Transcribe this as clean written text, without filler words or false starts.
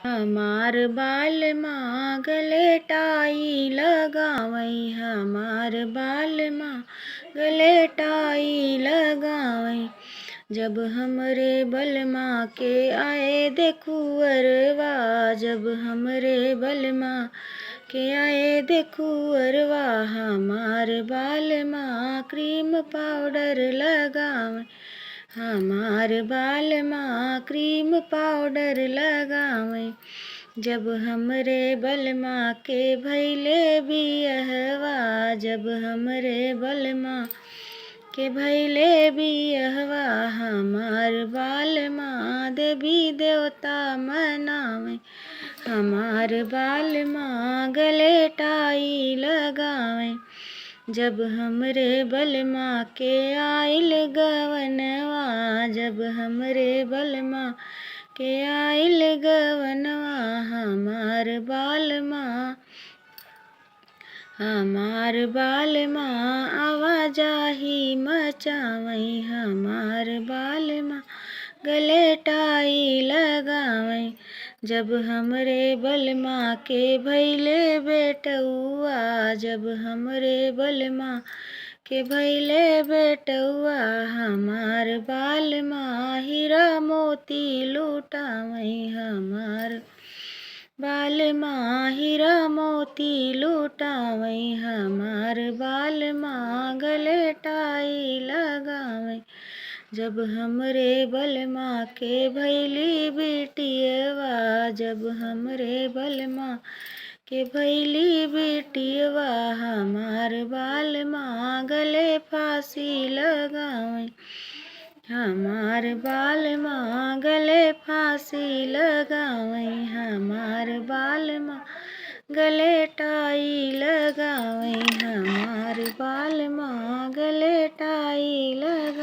हमार बाल माँ गले टाई लगावई, हमार बाल माँ गले टाई लगावई। जब हमरे बलमा के आए देखुअरवा, जब हमरे बलमा के आए देखुअरवा, हमार बाल माँ क्रीम पाउडर लगावई, हमार बाल माँ क्रीम पाउडर लगावई। जब हमरे बलमा के भैले बियहवा, जब हमरे बलमा के भैले बियहवा, हमार बाल माँ देवी देवता मनावई, हमार बाल माँ गले टाई लगावई। जब हमरे बलमा के आइल गवनवा, जब हमरे बलमा के आइल गवनवा, हमार बाल माँ आवाजाही मचावई, हमार बाल माँ गले टाई लगावई। जब हमरे बलमा के भैले बेटउआ, जब हमरे बलमा के भैले बेटउआ, हमार बाल माँ हीरा मोती लुटावई, हमार बाल माँ हीरा मोती लुटावई, हमार बाल माँ गले टाई लगावई। जब हमरे बलमा के भैली बिटियवा, जब हमरे बलमा के भैली बिटियवा, हमार बाल माँ गले फांसी लगावई, हमार बाल माँ गले फांसी लगावई, हमार बाल माँ गले टाई लगावई, हमार बाल माँ गले टाई लगावई।